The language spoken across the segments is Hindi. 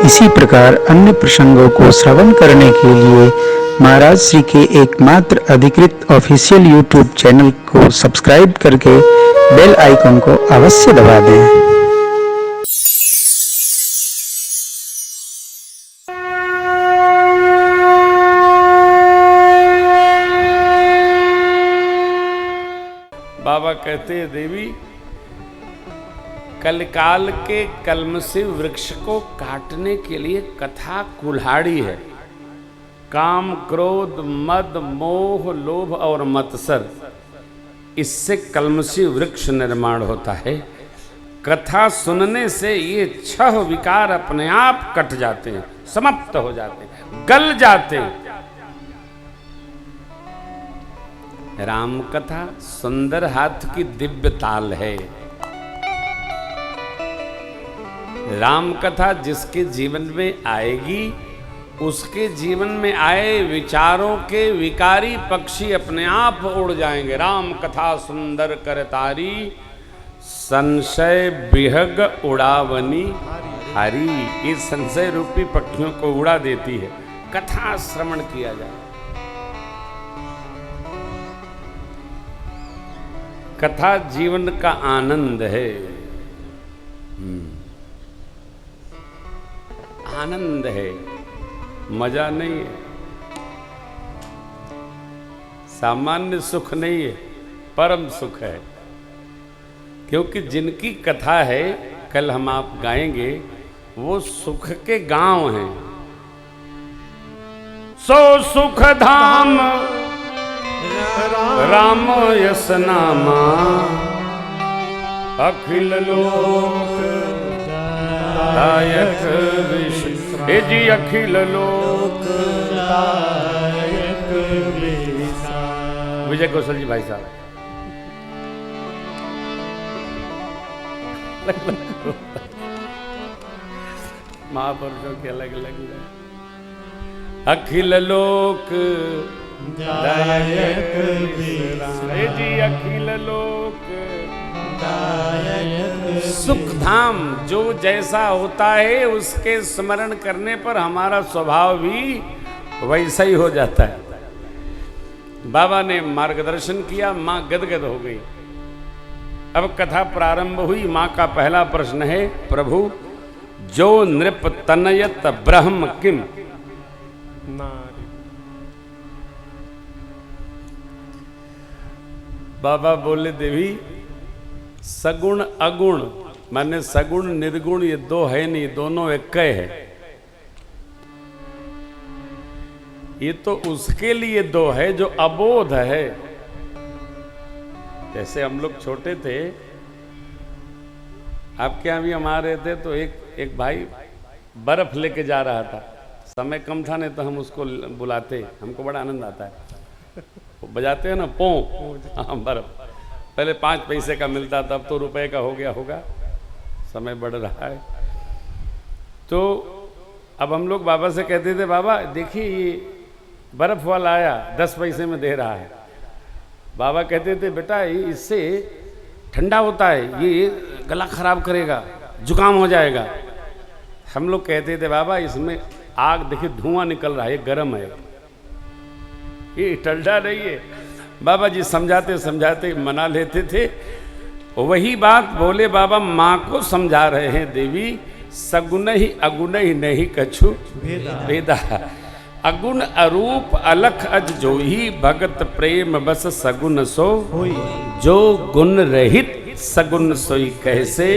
इसी प्रकार अन्य प्रसंगों को श्रवण करने के लिए महाराज श्री के एकमात्र अधिकृत ऑफिशियल यूट्यूब चैनल को सब्सक्राइब करके बेल आइकन को अवश्य दबा दें। बाबा कहते हैं देवी, कलकाल के कलमसी वृक्ष को काटने के लिए कथा कुल्हाड़ी है। काम, क्रोध, मद, मोह, लोभ और मत्सर, इससे कलमसी वृक्ष निर्माण होता है। कथा सुनने से ये 6 विकार अपने आप कट जाते हैं, समाप्त हो जाते हैं, गल जाते हैं। राम कथा सुंदर हाथ की दिव्य ताल है। राम कथा जिसके जीवन में आएगी, उसके जीवन में आए विचारों के विकारी पक्षी अपने आप उड़ जाएंगे। राम कथा सुंदर करतारी, संशय बिहग उड़ावनी हरी। ये संशय रूपी पक्षियों को उड़ा देती है। कथा श्रवण किया जाए। कथा जीवन का आनंद है। आनंद है, मजा नहीं है, सामान्य सुख नहीं है, परम सुख है। क्योंकि जिनकी कथा है, कल हम आप गाएंगे, वो सुख के गांव हैं। सो सुख धाम राम यस नामा, अखिल लोक दायक विश्राम। हे जी, अखिल लोक दायक विश्राम। विजय कौशल जी भाई साहब। महापुरुषों के अलग अलग। अखिल लोक दायक विश्राम। हे जी, अखिल लोक दायक। सुख धाम जो जैसा होता है, उसके स्मरण करने पर हमारा स्वभाव भी वैसा ही हो जाता है। बाबा ने मार्गदर्शन किया, मां गदगद हो गई। अब कथा प्रारंभ हुई। मां का पहला प्रश्न है, प्रभु जो नृप तनयत ब्रह्म किम। बाबा बोले, देवी सगुण अगुण, माने सगुण निर्गुण ये दो है नहीं, दोनों एक है। ये तो उसके लिए दो है जो अबोध है। जैसे हम लोग छोटे थे, आपके यहाँ भी हम आ रहे थे, तो एक भाई बर्फ लेके जा रहा था। समय कम था, नहीं तो हम उसको बुलाते, हमको बड़ा आनंद आता है। वो बजाते हैं ना पो, हाँ बर्फ। पहले 5 पैसे का मिलता था, अब तो रुपए का हो गया होगा, समय बढ़ रहा है। तो अब हम लोग बाबा से कहते थे, बाबा देखिए ये बर्फ वाला आया, 10 पैसे में दे रहा है। बाबा कहते थे, बेटा इससे ठंडा होता है, ये गला खराब करेगा, जुकाम हो जाएगा। हम लोग कहते थे, बाबा इसमें आग देखिए, धुआं निकल रहा है, ये गर्म है, ये ठंडा नहीं है। बाबा जी समझाते समझाते मना लेते थे। वही बात बोले बाबा माँ को समझा रहे हैं, देवी सगुन ही अगुण ही नहीं कछु भेदा। अगुण अरूप अलख अज जो ही, भगत प्रेम बस सगुन सो जो गुण रहित सगुन सोई कैसे।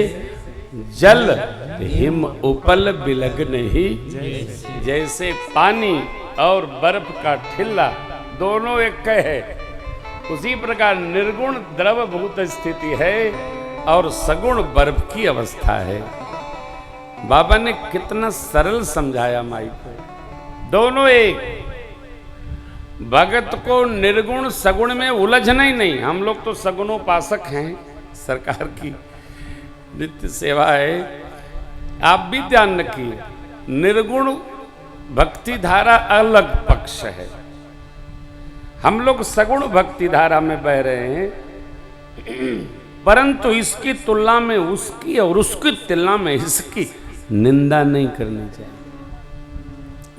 जल हिम उपल बिलग नहीं, जैसे पानी और बर्फ का ठिल्ला दोनों एक है, उसी प्रकार निर्गुण द्रवभूत स्थिति है और सगुण बर्फ की अवस्था है। बाबा ने कितना सरल समझाया माई को, दोनों एक। भगत को निर्गुण सगुण में उलझना ही नहीं। हम लोग तो सगुणोपासक हैं, सरकार की नित्य सेवा है। आप भी ध्यान रखिए, निर्गुण भक्ति धारा अलग पक्ष है। हम लोग सगुण भक्ति धारा में बह रहे हैं, परंतु इसकी तुलना में उसकी और उसकी तुलना में इसकी निंदा नहीं करनी चाहिए।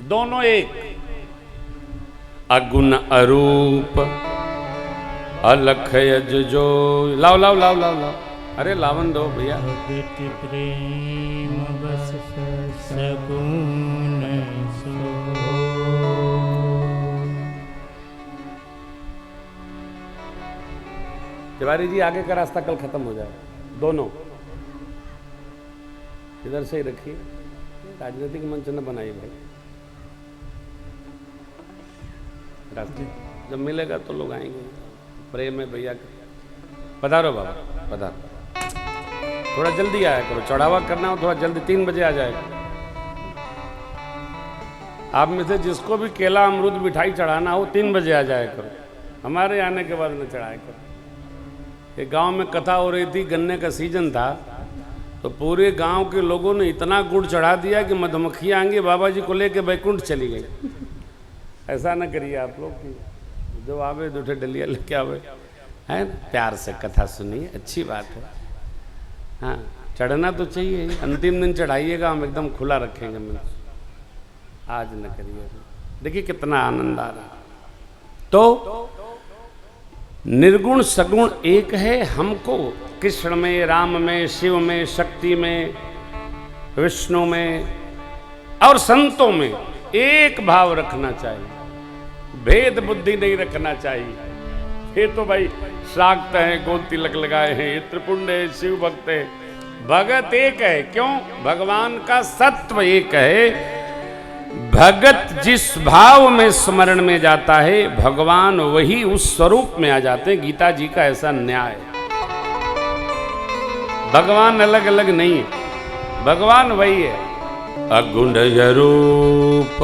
दोनों एक। अगुण अरूप अलख यज जो। लाओ लाओ लाओ लाओ लाओ, अरे लावन दो भैया। भगति प्रेम बस सगुण सो। तिवारी जी आगे का रास्ता कल खत्म हो जाए, दोनों इधर से ही रखिए, राजनीतिक मंच न बनाइए भाई। रास्ते जब मिलेगा तो लोग आएंगे। प्रेम है भैया। पधारो बाबा, पधारो। थोड़ा जल्दी आया करो, चढ़ावा करना हो थोड़ा जल्दी, 3 बजे आ जाएगा। आप में से जिसको भी केला अमरूद मिठाई चढ़ाना हो 3 बजे आ जाया करो, हमारे आने के बाद न चढ़ाया करो। एक गांव में कथा हो रही थी, गन्ने का सीजन था, तो पूरे गांव के लोगों ने इतना गुड़ चढ़ा दिया कि मधुमक्खियाँ आएंगी बाबा जी को लेके बैकुंठ चली गई। ऐसा ना करिए आप लोग कि जो आवे दूठे डलिया लेके आवे, है ना? प्यार से कथा सुनिए, अच्छी बात है। हाँ, चढ़ना तो चाहिए ही। अंतिम दिन चढ़ाइएगा, हम एकदम खुला रखेंगे मंच, आज न करिए। देखिए कितना आनंद आ रहा। तो निर्गुण सगुण एक है। हमको कृष्ण में, राम में, शिव में, शक्ति में, विष्णु में और संतों में एक भाव रखना चाहिए, भेद बुद्धि नहीं रखना चाहिए। ये तो भाई शाक्त हैं, गोल तिलक लगाए हैं, त्रिपुंड है, शिव भक्त है, भगत एक है। क्यों? भगवान का सत्व एक है। भगत जिस भाव में स्मरण में जाता है, भगवान वही उस स्वरूप में आ जाते हैं। गीता जी का ऐसा न्याय है। भगवान अलग अलग नहीं है, भगवान वही है। अगुण रूप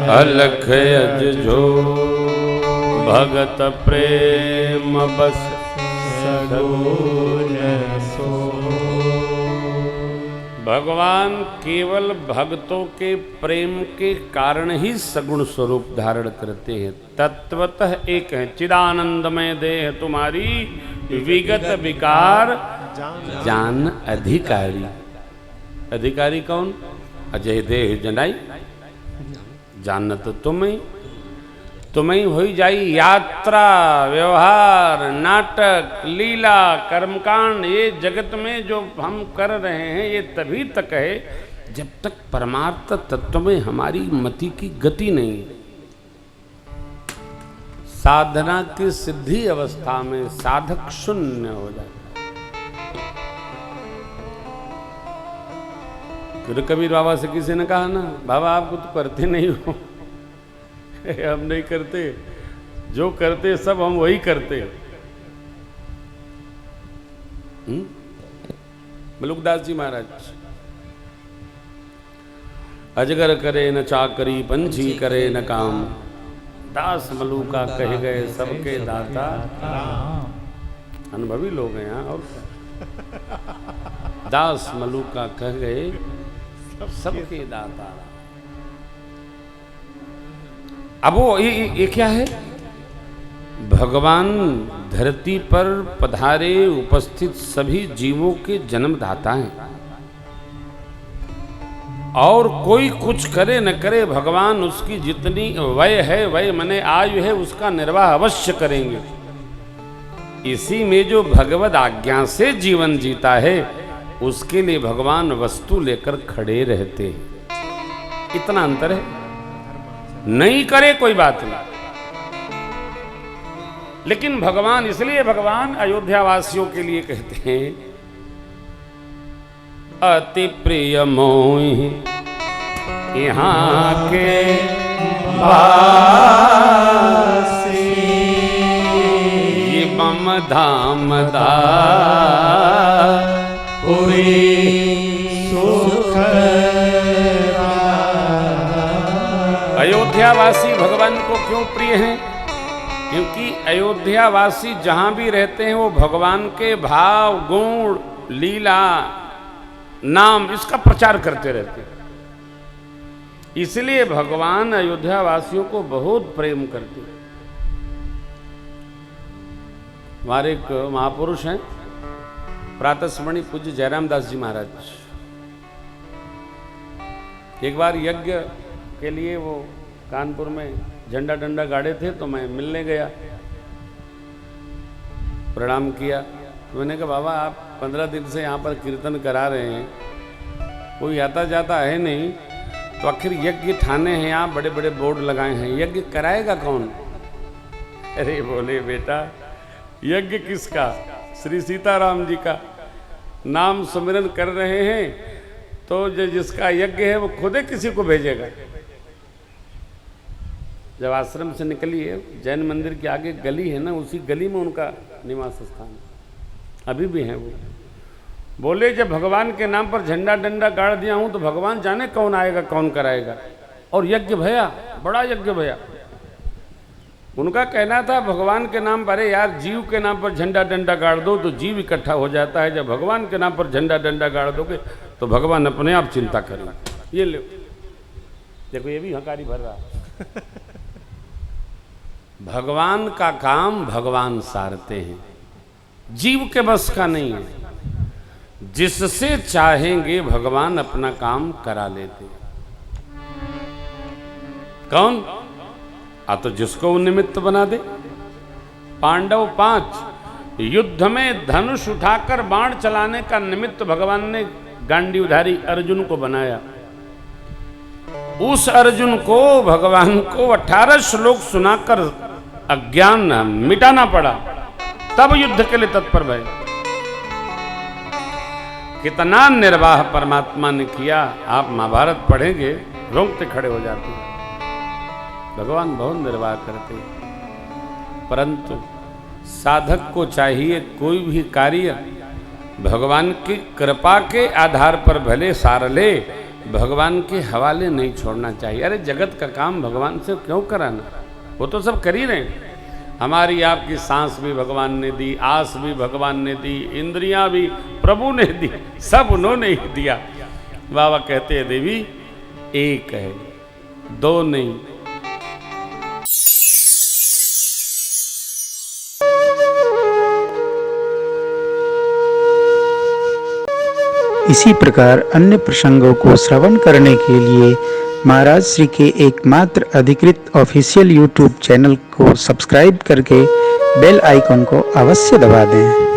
अलख यज जो, भगत प्रेम बस सगुण सो। भगवान केवल भक्तों के प्रेम के कारण ही सगुण स्वरूप धारण करते हैं। तत्वतः एक है। चिदानंदमय देह तुम्हारी, विगत विकार जान अधिकारी। अधिकारी कौन? अजय देह जनाई, जानत तुम्हें हो जाई। यात्रा, व्यवहार, नाटक, लीला, कर्मकांड, ये जगत में जो हम कर रहे हैं ये तभी तक है जब तक परमार्थ तत्व में हमारी मति की गति नहीं है। साधना की सिद्धि अवस्था में साधक शून्य हो जाता है। कबीर बाबा से किसी ने कहा ना, बाबा आपको तो करते नहीं हो। हम नहीं करते, जो करते सब हम वही करते। मलुकदास जी महाराज। अजगर करे न चाकरी, पंछी करे न काम, दास मलुका कह गए सबके दाता। अनुभवी लोग हैं यहाँ। और दास मलुका कह गए सबके दाता। अब वो ये क्या है? भगवान धरती पर पधारे उपस्थित सभी जीवों के जन्मदाता हैं। और कोई कुछ करे न करे, भगवान उसकी जितनी वय है, वय माने आयु है, उसका निर्वाह अवश्य करेंगे। इसी में जो भगवद आज्ञा से जीवन जीता है, उसके लिए भगवान वस्तु लेकर खड़े रहते हैं। इतना अंतर है। नहीं करे कोई बात नहीं, लेकिन भगवान, इसलिए भगवान अयोध्या वासियों के लिए कहते हैं, अति प्रिय मोहि यहाँ के वासी, ये मम धाम दा सुख। अयोध्यावासी भगवान को क्यों प्रिय हैं? क्योंकि अयोध्यावासी जहां भी रहते हैं वो भगवान के भाव, गुण, लीला, नाम, इसका प्रचार करते रहते हैं। इसलिए भगवान अयोध्यावासियों को बहुत प्रेम करते हैं। हमारे एक महापुरुष हैं, प्रातः स्मरणीय पूज्य जयराम दास जी महाराज। एक बार यज्ञ के लिए वो कानपुर में झंडा डंडा गाड़े थे, तो मैं मिलने गया, प्रणाम किया। तो मैंने कहा बाबा आप 15 दिन से यहाँ पर कीर्तन करा रहे हैं, कोई आता जाता है नहीं, तो आखिर यज्ञ ठाने हैं आप, बड़े बड़े बोर्ड लगाए हैं, यज्ञ कराएगा कौन? अरे बोले बेटा यज्ञ किसका? श्री सीताराम जी का नाम सुमिरन कर रहे हैं, तो जिसका यज्ञ है वो खुद ही किसी को भेजेगा। जब आश्रम से निकलिए, जैन मंदिर के आगे गली है ना, उसी गली में उनका निवास स्थान अभी भी है। वो बोले जब भगवान के नाम पर झंडा डंडा गाड़ दिया हूं तो भगवान जाने कौन आएगा कौन कराएगा। और यज्ञ भया, बड़ा यज्ञ भया। उनका कहना था भगवान के नाम पर, अरे यार जीव के नाम पर झंडा डंडा गाड़ दो तो जीव इकट्ठा हो जाता है, जब भगवान के नाम पर झंडा डंडा गाड़ दोगे तो भगवान अपने आप चिंता करेगा। ये लो देखो, ये भी हकारी भर रहा है। भगवान का काम भगवान सारते हैं, जीव के बस का नहीं है। जिससे चाहेंगे भगवान अपना काम करा लेते। कौन? तो जिसको वो निमित्त बना दे। पांडव 5 युद्ध में धनुष उठाकर बाण चलाने का निमित्त भगवान ने गांडीवधारी अर्जुन को बनाया। उस अर्जुन को भगवान को 18 श्लोक सुनाकर अज्ञान मिटाना पड़ा, तब युद्ध के लिए तत्पर भय। कितना निर्वाह परमात्मा ने किया, आप महाभारत पढ़ेंगे रोंगटे खड़े हो जाते हैं। भगवान बहुत निर्वाह करते, परंतु साधक को चाहिए कोई भी कार्य भगवान की कृपा के आधार पर भले सार ले, भगवान के हवाले नहीं छोड़ना चाहिए। अरे जगत का काम भगवान से क्यों कराना, वो तो सब कर ही रहे हैं। हमारी आपकी सांस भी भगवान ने दी, आस भी भगवान ने दी, इंद्रियां भी प्रभु ने दी, सब उन्होंने ही दिया। बाबा कहते हैं देवी एक है, दो नहीं। इसी प्रकार अन्य प्रसंगों को श्रवण करने के लिए महाराज श्री के एकमात्र अधिकृत ऑफिशियल यूट्यूब चैनल को सब्सक्राइब करके बेल आइकन को अवश्य दबा दें।